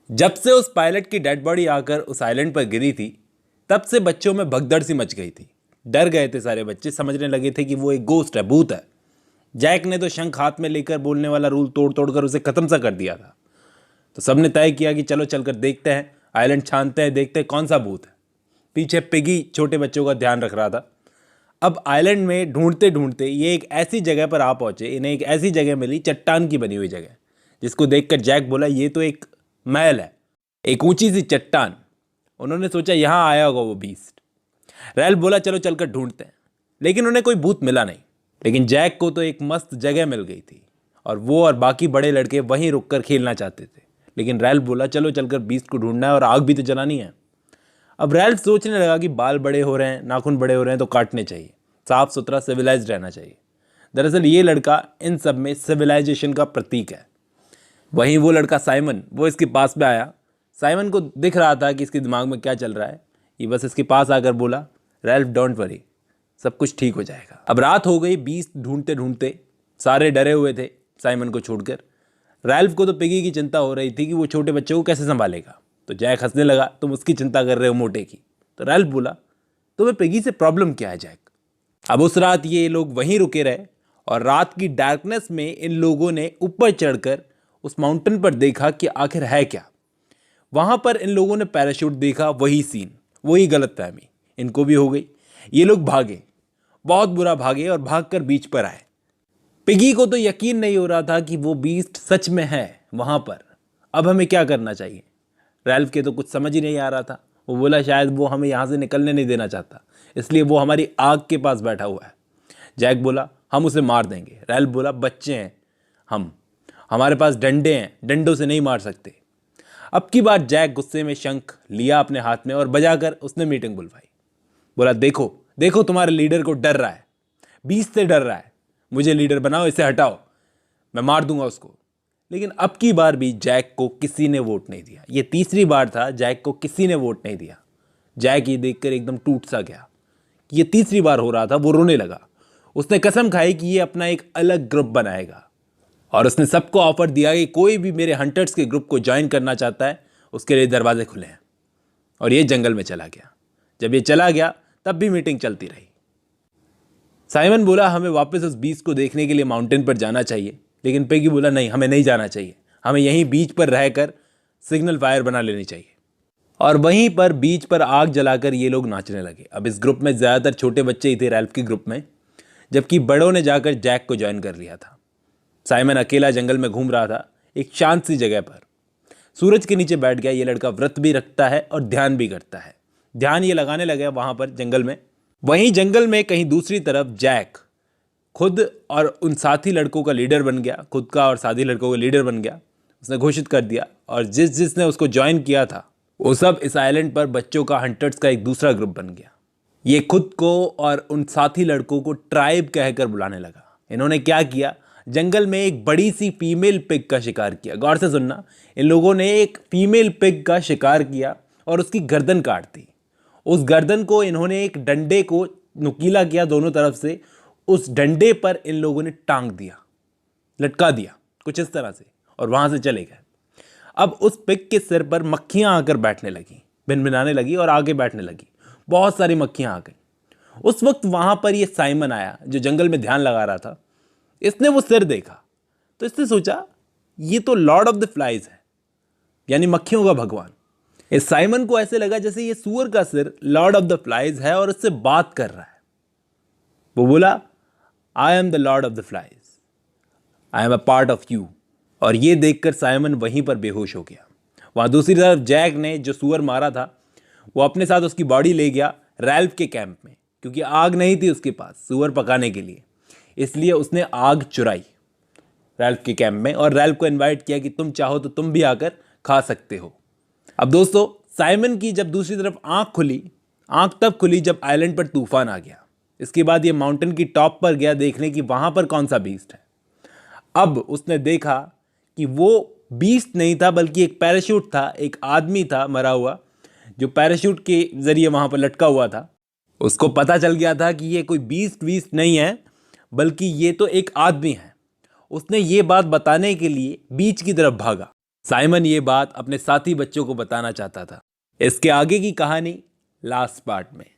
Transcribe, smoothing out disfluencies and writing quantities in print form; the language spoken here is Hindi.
जब से उस पायलट की डेड बॉडी आकर उस आइलैंड पर गिरी थी, तब से बच्चों में भगदड़ सी मच गई थी। डर गए थे सारे बच्चे, समझने लगे थे कि वो एक गोस्ट है, भूत है। जैक ने तो शंख हाथ में लेकर बोलने वाला रूल तोड़ तोड़ कर उसे खत्म सा कर दिया था। तो सबने तय किया कि चलो चलकर देखते हैं, आइलैंड छानते हैं, देखते हैं कौन सा भूत है। पीछे पिगी छोटे बच्चों का ध्यान रख रहा था। अब आइलैंड में ढूंढते ढूंढते ये एक ऐसी जगह पर आ पहुंचे। इन्हें एक ऐसी जगह मिली, चट्टान की बनी हुई जगह, जिसको देखकर जैक बोला ये तो एक महल है, एक ऊंची सी चट्टान। उन्होंने सोचा यहां आया होगा वो बीस्ट। रैल्फ बोला चलो चलकर ढूंढते हैं, लेकिन उन्हें कोई भूत मिला नहीं। लेकिन जैक को तो एक मस्त जगह मिल गई थी और वो और बाकी बड़े लड़के वहीं रुककर खेलना चाहते थे। लेकिन रैल्फ बोला चलो चलकर बीस्ट को ढूंढना है और आग भी तो जलानी है। अब रैल्फ सोचने लगा कि बाल बड़े हो रहे हैं, नाखून बड़े हो रहे हैं, तो काटने चाहिए, साफ सुथरा सिविलाइज्ड रहना चाहिए। दरअसल ये लड़का इन सब में सिविलाइजेशन का प्रतीक है। वहीं वो लड़का साइमन, वो इसके पास में आया। साइमन को दिख रहा था कि इसके दिमाग में क्या चल रहा है। ये बस इसके पास आकर बोला रैल्फ डोंट वरी, सब कुछ ठीक हो जाएगा। अब रात हो गई, बीस्ट ढूंढते ढूंढते सारे डरे हुए थे साइमन को छोड़कर। रैल्फ को तो पिगी की चिंता हो रही थी कि वो छोटे बच्चे को कैसे संभालेगा। तो जैक हंसने लगा, तुम उसकी चिंता कर रहे हो मोटे की। तो रैल्फ बोला तुम्हें पिगी से प्रॉब्लम क्या है जैक। अब उस रात ये लोग वहीं रुके रहे और रात की डार्कनेस में इन लोगों ने ऊपर चढ़कर उस माउंटेन पर देखा कि आखिर है क्या। वहां पर इन लोगों ने पैराशूट देखा, वही सीन, वही गलतफहमी इनको भी हो गई। ये लोग भागे, बहुत बुरा भागे और भागकर बीच पर आए। पिगी को तो यकीन नहीं हो रहा था कि वो बीस्ट सच में है वहां पर। अब हमें क्या करना चाहिए। रैल्फ के तो कुछ समझ ही नहीं आ रहा था। वो बोला शायद वो हमें यहां से निकलने नहीं देना चाहता, इसलिए वो हमारी आग के पास बैठा हुआ है। जैक बोला हम उसे मार देंगे। रैल्फ बोला बच्चे हैं हम, हमारे पास डंडे हैं, डंडों से नहीं मार सकते। अब की बार जैक गुस्से में शंख लिया अपने हाथ में और बजाकर उसने मीटिंग बुलवाई। बोला देखो देखो तुम्हारे लीडर को डर रहा है, बीस से डर रहा है, मुझे लीडर बनाओ, इसे हटाओ, मैं मार दूंगा उसको। लेकिन अब की बार भी जैक को किसी ने वोट नहीं दिया। ये तीसरी बार था जैक को किसी ने वोट नहीं दिया। जैक ये देखकर एकदम टूट सा गया। ये तीसरी बार हो रहा था, वो रोने लगा। उसने कसम खाई कि ये अपना एक अलग ग्रुप बनाएगा और उसने सबको ऑफर दिया कि कोई भी मेरे हंटर्स के ग्रुप को ज्वाइन करना चाहता है उसके लिए दरवाजे खुले हैं। और ये जंगल में चला गया। जब ये चला गया तब भी मीटिंग चलती रही। साइमन बोला हमें वापस उस बीच को देखने के लिए माउंटेन पर जाना चाहिए। लेकिन पेगी बोला नहीं, हमें नहीं जाना चाहिए, हमें यहीं बीच पर रहकर सिग्नल फायर बना लेनी चाहिए। और वहीं पर बीच पर आग जलाकर ये लोग नाचने लगे। अब इस ग्रुप में ज़्यादातर छोटे बच्चे ही थे रैल्फ के ग्रुप में, जबकि बड़ों ने जाकर जैक को ज्वाइन कर लिया था। साइमन अकेला जंगल में घूम रहा था, एक शांत सी जगह पर सूरज के नीचे बैठ गया। ये लड़का व्रत भी रखता है और ध्यान भी करता है। ध्यान ये लगाने लगा वहां पर जंगल में। वहीं जंगल में कहीं दूसरी तरफ जैक खुद और उन साथी लड़कों का लीडर बन गया, खुद का और साथी लड़कों का लीडर बन गया। उसने घोषित कर दिया और जिसने उसको ज्वाइन किया था वो सब इस आइलैंड पर बच्चों का, हंटर्स का एक दूसरा ग्रुप बन गया। ये खुद को और उन साथी लड़कों को ट्राइब कहकर बुलाने लगा। इन्होंने क्या किया, जंगल में एक बड़ी सी फीमेल पिग का शिकार किया। गौर से सुनना, इन लोगों ने एक फीमेल पिग का शिकार किया और उसकी गर्दन काट दी। उस गर्दन को इन्होंने एक डंडे को नुकीला किया दोनों तरफ से। उस डंडे पर इन लोगों ने टांग दिया, लटका दिया कुछ इस तरह से, और वहां से चले गए। अब उस पिग के सिर पर मक्खियां आकर बैठने लगी, भिनभिनाने लगी और आगे बैठने लगी। बहुत सारी मक्खियां आ गई। उस वक्त वहां पर ये साइमन आया जो जंगल में ध्यान लगा रहा था। इसने वो सिर देखा तो इसने सोचा ये तो लॉर्ड ऑफ द फ्लाइज है, यानी मक्खियों का भगवान। इस साइमन को ऐसे लगा जैसे ये सूअर का सिर लॉर्ड ऑफ द फ्लाइज है और उससे बात कर रहा है। वो बोला I am the Lord of the flies, I am a part of you. और ये देखकर साइमन वहीं पर बेहोश हो गया। वहां दूसरी तरफ जैक ने जो सूअर मारा था वो अपने साथ उसकी बॉडी ले गया रैल्फ के कैंप में, क्योंकि आग नहीं थी उसके पास सूअर पकाने के लिए। इसलिए उसने आग चुराई रैल्फ के कैंप में और रैल्फ को इनवाइट किया कि तुम चाहो तो तुम भी आकर खा सकते हो। अब दोस्तों, साइमन की जब दूसरी तरफ आंख खुली, आंख तब खुली जब आइलैंड पर तूफान आ गया। इसके बाद ये माउंटेन की टॉप पर गया देखने की वहां पर कौन सा बीस्ट है। अब उसने देखा कि वो बीस्ट नहीं था बल्कि एक पैराशूट था, एक आदमी था मरा हुआ जो पैराशूट के जरिए वहां पर लटका हुआ था। उसको पता चल गया था कि ये कोई बीस्ट वीस्ट नहीं है बल्कि ये तो एक आदमी है। उसने ये बात बताने के लिए बीच की तरफ भागा। साइमन ये बात अपने साथी बच्चों को बताना चाहता था। इसके आगे की कहानी लास्ट पार्ट में।